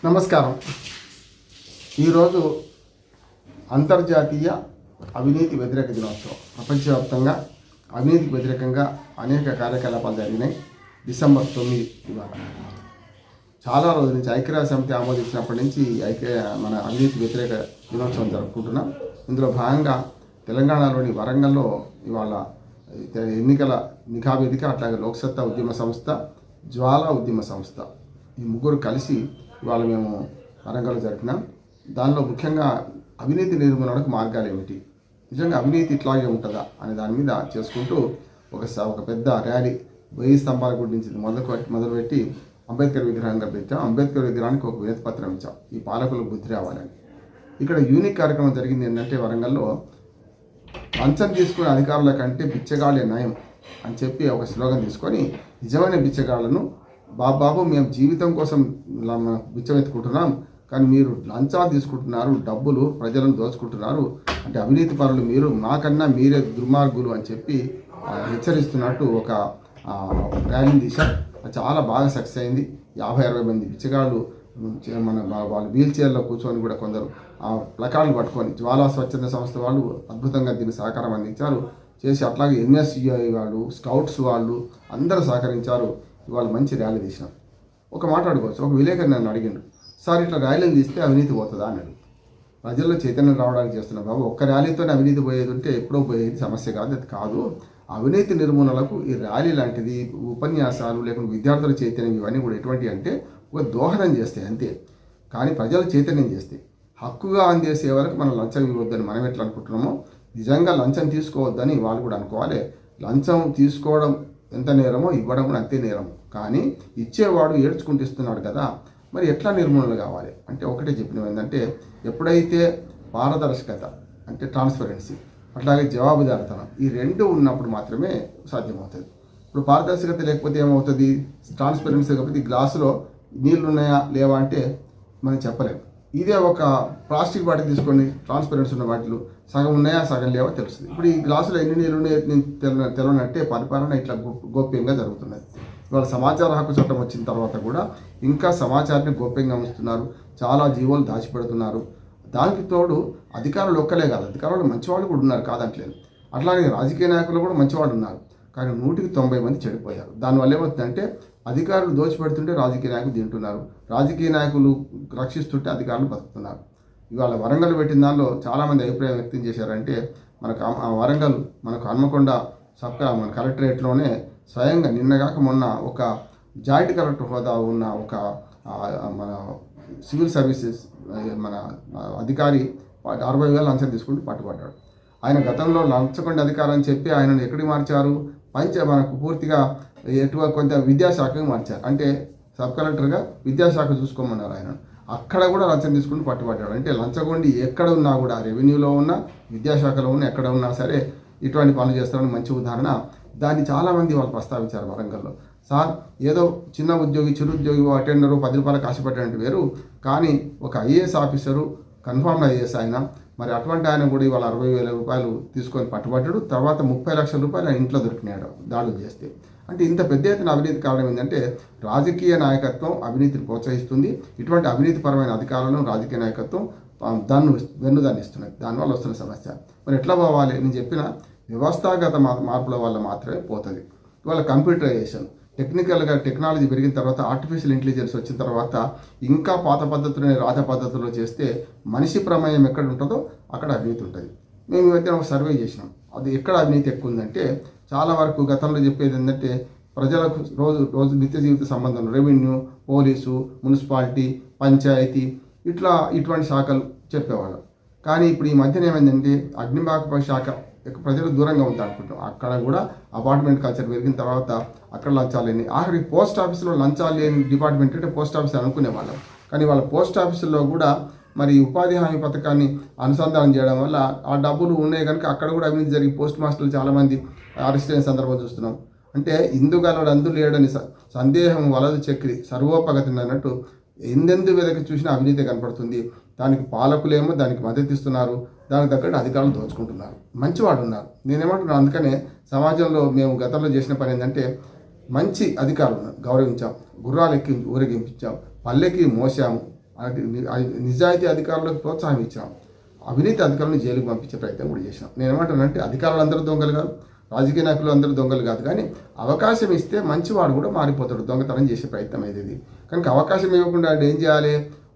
నమస్కారం. ఈరోజు అంతర్జాతీయ అవినీతి వ్యతిరేక దినోత్సవం. ప్రపంచవ్యాప్తంగా అవినీతికి వ్యతిరేకంగా అనేక కార్యకలాపాలు జరిగినాయి. డిసెంబర్ 9 ఇవాళ. చాలా రోజుల నుంచి ఐక్యరాజ్య సమితి ఆమోదించినప్పటి నుంచి మన అవినీతి వ్యతిరేక దినోత్సవం జరుపుకుంటున్నాం. ఇందులో భాగంగా తెలంగాణలోని వరంగల్లో ఇవాళ ఎన్నికల నిఘా వేదిక, అట్లాగే లోక్సత్తా ఉద్యమ సంస్థ, జ్వాలా ఉద్యమ సంస్థ ఈ ముగ్గురు కలిసి ఇవాళ మేము వరంగల్లో జరిపినాం. దానిలో ముఖ్యంగా అవినీతి నిర్మూలనకు మార్గాలు ఏమిటి, నిజంగా అవినీతి ఇట్లాగే ఉంటుందా అనే దాని మీద చేసుకుంటూ ఒక పెద్ద ర్యాలీ 1000 స్తంభాల గుడి నుంచి మొదలుపెట్టి అంబేద్కర్ విగ్రహంగా పెట్టాం. అంబేద్కర్ విగ్రహానికి ఒక వినతి పత్రం ఇచ్చాం, ఈ పాలకులకు బుద్ధి రావాలని. ఇక్కడ యూనిక్ కార్యక్రమం జరిగింది ఏంటంటే, వరంగల్లో లంచం తీసుకునే అధికారుల కంటే బిచ్చగాళ్ళే నయం అని చెప్పి ఒక స్లోగన్ తీసుకొని, నిజమైన బిచ్చగాళ్లను బాబు మేము జీవితం కోసం బిచ్చం ఎత్తుకుంటున్నాం, కానీ మీరు లంచాలు తీసుకుంటున్నారు, డబ్బులు ప్రజలను దోచుకుంటున్నారు, అంటే అవినీతి పరులు మీరు, మాకన్నా మీరే దుర్మార్గులు అని చెప్పి హెచ్చరిస్తున్నట్టు ఒక ర్యాలీని తీశారు. చాలా బాగా సక్సెస్ అయింది. 50-60 మంది బిచ్చగాళ్ళు వాళ్ళు వీల్ చైర్లో కూర్చొని కూడా కొందరు ఆ ప్లకార్డులు పట్టుకొని, జ్వాలా స్వచ్ఛంద సంస్థ వాళ్ళు అద్భుతంగా దీన్ని సహకారం అందించారు చేసి, అట్లాగే NSCI వాళ్ళు, స్కౌట్స్ వాళ్ళు అందరూ సహకరించారు. ఇవాళ మంచి ర్యాలీ తీసినాం. ఒక మాట అడుకోవచ్చు, ఒక విలేకరి నన్ను అడిగిండు, సార్ ఇట్లా ర్యాలీని తీస్తే అవినీతి పోతుందా అన్నాడు. ప్రజల్లో చైతన్యం రావడానికి చేస్తున్నాం బాబు. ఒక్క ర్యాలీతోనే అవినీతి పోయేది ఉంటే ఎప్పుడో పోయేది సమస్య కాదు. అది కాదు, అవినీతి నిర్మూలనకు ఈ ర్యాలీ లాంటిది, ఉపన్యాసాలు, లేకుంటే విద్యార్థుల చైతన్యం, ఇవన్నీ కూడా ఎటువంటి అంటే ఒక దోహదం చేస్తాయి అంతే. కానీ ప్రజలు చైతన్యం చేస్తే, హక్కుగా అందేసే వరకు మనం లంచం ఇవ్వద్దని మనం ఎట్లా అనుకుంటున్నామో, నిజంగా లంచం తీసుకోవద్దని వాళ్ళు కూడా అనుకోవాలి. లంచం తీసుకోవడం ఎంత నేరమో ఇవ్వడం కూడా అంతే నేరము. కానీ ఇచ్చేవాడు ఏడ్చుకుంటూ ఇస్తున్నాడు కదా, మరి ఎట్లా నిర్మూలన కావాలి అంటే ఒకటే చెప్పినవి ఏంటంటే, ఎప్పుడైతే పారదర్శకత అంటే ట్రాన్స్పరెన్సీ, అట్లాగే జవాబుదారితనం, ఈ రెండు ఉన్నప్పుడు మాత్రమే సాధ్యమవుతుంది. ఇప్పుడు పారదర్శకత లేకపోతే ఏమవుతుంది, ట్రాన్స్పరెన్సీ లేకపోతే ఈ గ్లాసులో నీళ్ళు ఉన్నాయా లేవా అంటే మనం చెప్పలేము. ఇదే ఒక ప్లాస్టిక్ బాటిల్ తీసుకొని ట్రాన్స్పరెన్సీ ఉన్న వాటిలో సగం ఉన్నాయా సగం లేవా తెలుస్తుంది. ఇప్పుడు ఈ గ్లాసులో ఎన్ని నీళ్ళు ఉన్నాయో తెలియనట్టే పరిపాలన ఇట్లా గోప్యంగా జరుగుతున్నది. ఇవాళ సమాచార హక్కు చట్టం వచ్చిన తర్వాత కూడా ఇంకా సమాచారాన్ని గోప్యంగా ఉంచుతున్నారు, చాలా జీవోలు దాచిపెడుతున్నారు. దానికి తోడు అధికారులు ఒక్కలే కాదు, అధికారులు మంచివాళ్ళు కూడా ఉన్నారు కాదంటలేదు. అట్లాగే రాజకీయ నాయకులు కూడా మంచివాళ్ళు ఉన్నారు, కానీ 190 మంది చెడిపోయారు. దానివల్ల ఏమవుతుందంటే, అధికారులు దోచిపెడుతుంటే రాజకీయ నాయకులు తింటున్నారు, రాజకీయ నాయకులు రక్షిస్తుంటే అధికారులు బతుకుతున్నారు. ఇవాళ వరంగల్ పెట్టిన దానిలో చాలామంది అభిప్రాయం వ్యక్తం చేశారంటే, వరంగల్ మనకు హన్మకొండ మన కలెక్టరేట్లోనే స్వయంగా నిన్నగాక మొన్న ఒక జాయింట్ కలెక్టర్ హోదా ఉన్న ఒక మన సివిల్ సర్వీసెస్ మన అధికారి 60,000 లంచం తీసుకుంటూ పట్టుబడ్డాడు. ఆయన గతంలో లంచగొండ అధికారం అని చెప్పి ఆయనను ఎక్కడికి మార్చారు, మనకు పూర్తిగా కొంత విద్యాశాఖకు మార్చారు. అంటే సబ్ కలెక్టర్గా విద్యాశాఖ చూసుకోమన్నారు ఆయన. అక్కడ కూడా లంచం తీసుకుని పట్టుబడ్డాడు. అంటే లంచగొండి ఎక్కడ ఉన్నా కూడా, రెవెన్యూలో ఉన్నా, విద్యాశాఖలో ఉన్నా, ఎక్కడ ఉన్నా సరే ఇటువంటి పనులు చేస్తారని మంచి ఉదాహరణ. దాన్ని చాలామంది వాళ్ళు ప్రస్తావించారు వరంగల్లో. సార్ ఏదో చిన్న ఉద్యోగి, చిరుద్యోగి, అటెండరు 10 రూపాయలకు ఆశపడ్డారంటే వేరు, కానీ ఒక IAS ఆఫీసరు, కన్ఫర్మ్ IAS ఆయన, మరి అటువంటి ఆయన కూడా ఇవాళ 60,000 రూపాయలు తీసుకొని పట్టుబడ్డాడు. తర్వాత 30 లక్షల రూపాయలు ఇంట్లో దొరికినాడు దాడులు చేస్తే. అంటే ఇంత పెద్ద ఎత్తున అవినీతి కారణం ఏంటంటే, రాజకీయ నాయకత్వం అవినీతిని ప్రోత్సహిస్తుంది. ఇటువంటి అవినీతిపరమైన అధికారులను రాజకీయ నాయకత్వం వెన్నుదాన్ని ఇస్తున్నది. దానివల్ల వస్తున్న సమస్య. మరి ఎట్లా పోవాలి, నేను చెప్పిన వ్యవస్థాగత మార్పుల వల్ల మాత్రమే పోతుంది. ఇవాళ కంప్యూటరైజేషన్, టెక్నాలజీ పెరిగిన తర్వాత, ఆర్టిఫిషియల్ ఇంటెలిజెన్స్ వచ్చిన తర్వాత, ఇంకా పాత పద్ధతులనే రాజ పద్ధతుల్లో చేస్తే మనిషి ప్రమేయం ఎక్కడ ఉంటుందో అక్కడ అవినీతి ఉంటుంది. మేము ఈ మధ్య ఒక సర్వే చేసినాం, అది ఎక్కడ అవినీతి ఎక్కువ ఉందంటే, చాలా వరకు గతంలో చెప్పేది ఏంటంటే, ప్రజలకు రోజు నిత్య జీవిత సంబంధం, రెవెన్యూ, పోలీసు, మున్సిపాలిటీ, పంచాయతీ, ఇటువంటి శాఖలు చెప్పేవాళ్ళం. కానీ ఇప్పుడు ఈ మధ్యన ఏమైందంటే, అగ్నిమాపక శాఖ ప్రజలకు దూరంగా ఉంది అనుకుంటాం. అక్కడ కూడా అపార్ట్మెంట్ కల్చర్ పెరిగిన తర్వాత అక్కడ లంచాలు లేని, ఆఖరికి పోస్ట్ ఆఫీసులో లంచాలు లేని డిపార్ట్మెంట్ అంటే పోస్ట్ ఆఫీస్ అనుకునే వాళ్ళం. కానీ వాళ్ళ పోస్ట్ ఆఫీసుల్లో కూడా మరి ఉపాధి హామీ పథకాన్ని అనుసంధానం చేయడం వల్ల ఆ డబ్బులు ఉన్నాయి కనుక అక్కడ కూడా అవినీతి జరిగి పోస్ట్ మాస్టర్లు చాలామంది అరెస్ట్ అయిన సందర్భం చూస్తున్నాం. అంటే ఇందుగలడు అందు లేడని సందేహం వలదు చక్రి సర్వోపగతి అన్నట్టు ఎందెందు వెదకి చూసినా అవినీతి కనపడుతుంది. దానికి పాలకులేమో దానికి మద్దతు ఇస్తున్నారు, దానికి తగ్గట్టు అధికారులు దోచుకుంటున్నారు, మంచివాడు ఉన్నారు. నేనేమంటున్నాను, అందుకనే సమాజంలో మేము గతంలో చేసిన పని ఏంటంటే, మంచి అధికారులను గౌరవించాం, గుర్రాలెక్కి ఊరేగింపించాం, పల్లెకి మోసాము, నిజాయితీ అధికారులకు ప్రోత్సాహం ఇచ్చాం, అవినీతి అధికారులను జైలుకు పంపించే ప్రయత్నం కూడా చేసినాం. నేను ఏమంటానంటే అధికారులు అందరూ దొంగలు కాదు, రాజకీయ నాయకులు అందరూ దొంగలు కాదు, కానీ అవకాశం ఇస్తే మంచివాడు కూడా మారిపోతాడు, దొంగతనం చేసే ప్రయత్నం అయితే. కనుక అవకాశం ఇవ్వకుండా ఏం చేయాలి,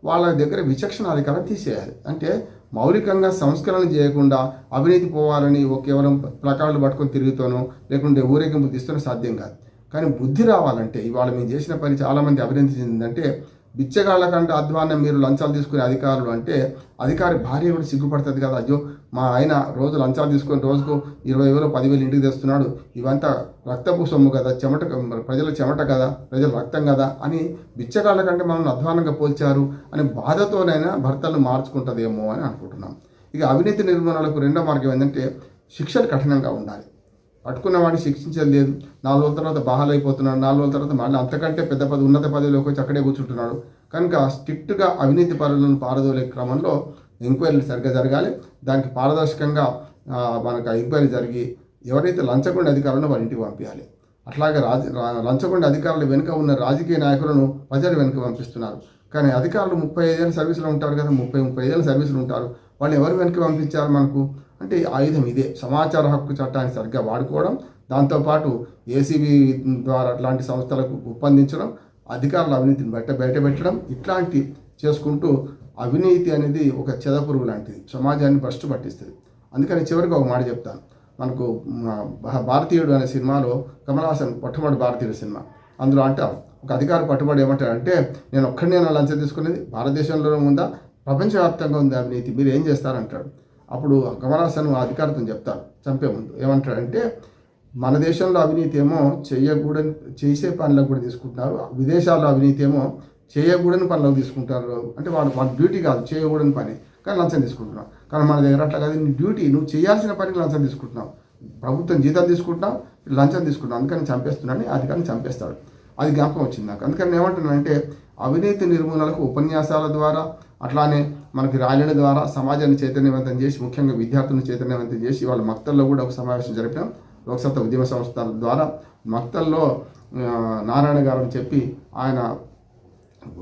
వాళ్ళ దగ్గర విచక్షణ అధికారం తీసేయాలి. అంటే మౌలికంగా సంస్కరణ చేయకుండా అవినీతి పోవాలని కేవలం ప్లకార్డులు పట్టుకొని తిరుగుతానో లేకుంటే ఊరేగింపు తీస్తూనో సాధ్యం కాదు. కానీ బుద్ధి రావాలంటే ఇవాళ మేము చేసిన పని చాలామంది అభివృద్ధి చెందిందంటే బిచ్చగాళ్ళ కంటే అధ్వాన్నం మీరు లంచాలు తీసుకునే అధికారులు అంటే అధికారి భార్య కూడా సిగ్గుపడుతుంది కదా, అయ్యో మా ఆయన రోజు లంచాలు తీసుకొని రోజుకు 20,000 10,000 ఇంటికి తెస్తున్నాడు, ఇవంతా రక్తపు సొమ్ము కదా, ప్రజల చెమట కదా, ప్రజల రక్తం కదా అని బిచ్చగాళ్ళ కంటే మనల్ని అధ్వానంగా పోల్చారు అని బాధతోనైనా భర్తలను మార్చుకుంటుందేమో అని అనుకుంటున్నాం. ఇక అవినీతి నిర్మూలనకు రెండో మార్గం ఏంటంటే శిక్షలు కఠినంగా ఉండాలి. పట్టుకున్న వాడిని శిక్షించేది లేదు, 4 రోజుల తర్వాత బహాలైపోతున్నాడు, 4 రోజుల తర్వాత మళ్ళీ అంతకంటే పెద్ద ఉన్నత పదవిలోకి వచ్చి అక్కడే కూర్చుంటున్నాడు. కనుక స్ట్రిక్ట్గా అవినీతి పరులను పారదోలే క్రమంలో ఎంక్వైరీలు సరిగ్గా జరగాలి. దానికి పారదర్శకంగా మనకు ఎంక్వైరీ జరిగి ఎవరైతే లంచగొండ అధికారులను వారి ఇంటికి పంపించాలి. అట్లాగే లంచగొండ అధికారుల వెనుక ఉన్న రాజకీయ నాయకులను ప్రజలు వెనుక పంపిస్తున్నారు. కానీ అధికారులు 35 ఏళ్ళ సర్వీసులో ఉంటారు కదా, 35 ఏళ్ళ సర్వీసులు ఉంటారు, వాళ్ళు ఎవరు వెనక్కి పంపించారు మనకు అంటే ఆయుధం ఇదే, సమాచార హక్కు చట్టాన్ని సరిగ్గా వాడుకోవడం, దాంతోపాటు ఏసీబీ ద్వారా అట్లాంటి సంస్థలకు ఒప్పందించడం, అధికారుల అవినీతిని బయటపెట్టడం, ఇట్లాంటి చేసుకుంటూ అవినీతి అనేది ఒక చెదపురుగు లాంటిది, సమాజాన్ని భ్రష్టు పట్టిస్తుంది. అందుకని చివరికి ఒక మాట చెప్తాను. మనకు భారతీయుడు అనే సినిమాలో కమల్ హాసన్ మొట్టమొదటి భారతీయుడు సినిమా, అందులో అంటారు ఒక అధికారి పట్టుబడి ఏమంటారంటే నేను ఒక్కడినే లంచం తీసుకునేది, భారతదేశంలో ఉందా ప్రపంచవ్యాప్తంగా ఉంది అవినీతి, మీరు ఏం చేస్తారంటాడు. అప్పుడు కమల్ హాసన్ ఆ అధికారితో చెప్తారు చంపే ముందు, ఏమంటాడంటే మన దేశంలో అవినీతి ఏమో చేసే పనులకు కూడా తీసుకుంటున్నారు, విదేశాల్లో అవినీతి ఏమో చేయకూడని పనులకు తీసుకుంటారు. అంటే వాళ్ళ డ్యూటీ కాదు, చేయకూడని పని కానీ లంచం తీసుకుంటున్నావు. కానీ మన దగ్గర అట్లా కాదు, నీ డ్యూటీ, నువ్వు చేయాల్సిన పనికి లంచం తీసుకుంటున్నావు, ప్రభుత్వం జీతం తీసుకుంటున్నావు, లంచం తీసుకుంటున్నావు, అందుకని చంపేస్తున్నాడని అధికారిని చంపేస్తాడు. అది జ్ఞాపకం వచ్చింది నాకు. అందుకని ఏమంటున్నానంటే అవినీతి నిర్మూలనకు ఉపన్యాసాల ద్వారా, అట్లానే మనకి ర్యాలీల ద్వారా సమాజాన్ని చైతన్యవంతం చేసి, ముఖ్యంగా విద్యార్థులను చైతన్యవంతం చేసి వాళ్ళ మక్తల్లో కూడా ఒక సమావేశం జరిపాం. లోక్సత్తా ఉద్యమ సంస్థల ద్వారా మక్తల్లో నారాయణ గారు చెప్పి ఆయన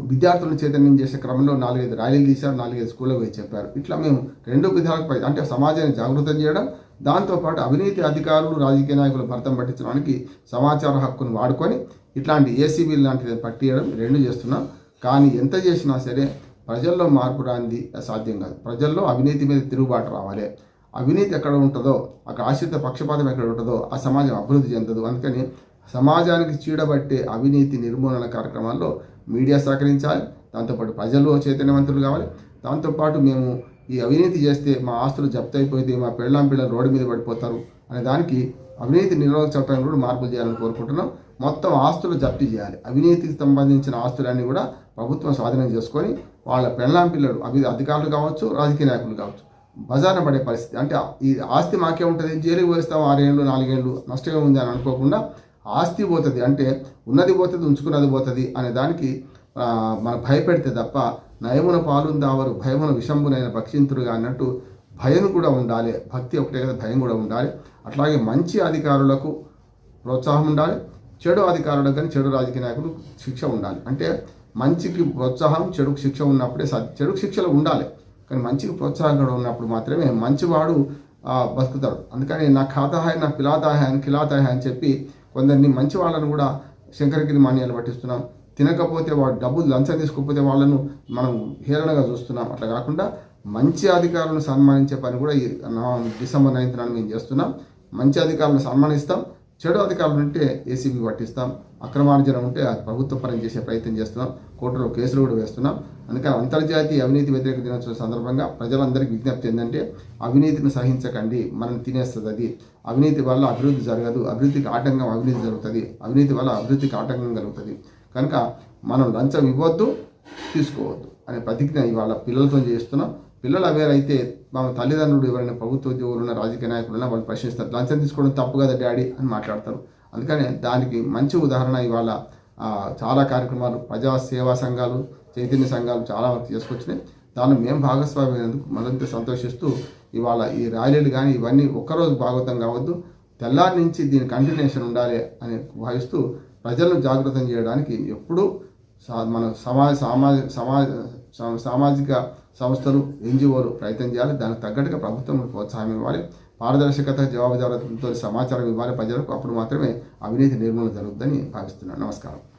విద్యార్థులను చైతన్యం చేసే క్రమంలో 4-5 ర్యాలీలు తీశారు, 4-5 స్కూళ్ళకు పోయి చెప్పారు. ఇట్లా మేము 2 విధాలకు అంటే సమాజాన్ని జాగృతం చేయడం, దాంతోపాటు అవినీతి అధికారులు రాజకీయ నాయకులు భర్తం పట్టించడానికి సమాచార హక్కును వాడుకొని ఇట్లాంటి ఏసీబీలు లాంటిది పట్టియడం 2 చేస్తున్నాం. కానీ ఎంత చేసినా సరే ప్రజల్లో మార్పు రానిది సాధ్యం కాదు. ప్రజల్లో అవినీతి మీద తిరుగుబాటు రావాలి. అవినీతి ఎక్కడ ఉంటుందో, అక్కడ ఆశ్రిత పక్షపాతం ఎక్కడ ఉంటుందో ఆ సమాజం అభివృద్ధి చెందదు. అందుకని సమాజానికి చీడబట్టే అవినీతి నిర్మూలన కార్యక్రమాల్లో మీడియా సహకరించాలి, దాంతోపాటు ప్రజలు చైతన్యవంతులు కావాలి. దాంతోపాటు మేము ఈ అవినీతి చేస్తే మా ఆస్తులు జప్తు అయిపోతే మా పిల్లలు రోడ్డు మీద పడిపోతారు అనే దానికి అవినీతి నిరోధక చట్టాన్ని కూడా మార్పులు చేయాలని కోరుకుంటున్నాం. మొత్తం ఆస్తులు జప్తు చేయాలి. అవినీతికి సంబంధించిన ఆస్తులన్నీ కూడా ప్రభుత్వం స్వాధీనం చేసుకొని వాళ్ళ పిల్లలు అధికారులు కావచ్చు, రాజకీయ నాయకులు కావచ్చు, బజార్న పడే పరిస్థితి. అంటే ఈ ఆస్తి మాకే ఉంటుంది, జైలుకి పోస్తాం 6 ఏళ్ళు 4 ఏళ్ళు నష్టమే ఉంది అని అనుకోకుండా ఆస్తి పోతుంది, అంటే ఉన్నది పోతుంది ఉంచుకున్నది పోతుంది అనే దానికి మనం భయపెడితే తప్ప నయమున పాలుందావరు భయమున విషంబునైన భక్షింతురుగా అన్నట్టు భయం కూడా ఉండాలి. భక్తి ఒకటే కదా, భయం కూడా ఉండాలి. అట్లాగే మంచి అధికారులకు ప్రోత్సాహం ఉండాలి, చెడు అధికారులకు కానీ చెడు రాజకీయ నాయకులు శిక్ష ఉండాలి. అంటే మంచికి ప్రోత్సాహం, చెడుకు శిక్ష ఉన్నప్పుడే చెడుకు శిక్షలు ఉండాలి, కానీ మంచికి ప్రోత్సాహం కూడా ఉన్నప్పుడు మాత్రమే మంచివాడు బతుకుతాడు. అందుకని నా ఖాతా హాయ్ నా పిలాతా హాయ్ అని ఖిలాతా హాయ్ అని చెప్పి కొందరిని మంచి వాళ్ళను కూడా శంకరగిరి మాన్యాలు పట్టిస్తున్నాం. తినకపోతే వాడు డబ్బులు లంచం తీసుకోకపోతే వాళ్ళను మనం హేళనగా చూస్తున్నాం. అట్లా కాకుండా మంచి అధికారులను సన్మానించే పని కూడా ఈ డిసెంబర్ 9న మేము చేస్తున్నాం. మంచి అధికారులను సన్మానిస్తాం, చెడు అధికారులు ఉంటే ఏసీబీ పట్టిస్తాం, అక్రమార్జన ఉంటే అది ప్రభుత్వ పరం చేసే ప్రయత్నం చేస్తున్నాం, కోర్టులో కేసులు కూడా వేస్తున్నాం. అందుకని అంతర్జాతీయ అవినీతి వ్యతిరేక దినోత్సవం సందర్భంగా ప్రజలందరికీ విజ్ఞప్తి ఏంటంటే అవినీతిని సహించకండి, మనం తినేస్తుంది అది. అవినీతి వల్ల అభివృద్ధి జరగదు, అభివృద్ధికి ఆటంకం అవినీతి జరుగుతుంది, అవినీతి వల్ల అభివృద్ధికి ఆటంకం కలుగుతుంది. కనుక మనం లంచం ఇవ్వద్దు, తీసుకోవద్దు అనే ప్రతిజ్ఞ ఇవాళ పిల్లలతో చేస్తున్నాం. పిల్లలు అవేర్ అయితే మా తల్లిదండ్రులు ఎవరైనా ప్రభుత్వ ఉద్యోగులు ఉన్న రాజకీయ నాయకులున్నా వాళ్ళు ప్రశ్నిస్తారు, లంచం తీసుకోవడం తప్పు కదా డాడీ అని మాట్లాడతారు. అందుకని దానికి మంచి ఉదాహరణ ఇవాళ చాలా కార్యక్రమాలు ప్రజా సేవా సంఘాలు, చైతన్య సంఘాలు చాలా వరకు చేసుకొచ్చినాయి. దాన్ని మేము భాగస్వామి అయినందుకు మరింత సంతోషిస్తూ ఇవాళ ఈ ర్యాలీలు కానీ ఇవన్నీ ఒక్కరోజు భాగవతం కావద్దు, తెల్లారి నుంచి దీని కంటిన్యూషన్ ఉండాలి అని భావిస్తూ ప్రజలను జాగృతం చేయడానికి ఎప్పుడూ మన సామాజిక సంస్థలు ఎన్జిఓలు ప్రయత్నం చేయాలి. దానికి తగ్గట్టుగా ప్రభుత్వం ప్రోత్సాహం ఇవ్వాలి. పారదర్శకత, జవాబుదారీతనంతో సమాచారం ఇవ్వాలి ప్రజలకు. అప్పుడు మాత్రమే అవినీతి నిర్మూలన జరుగుతుందని భావిస్తున్నాను. నమస్కారం.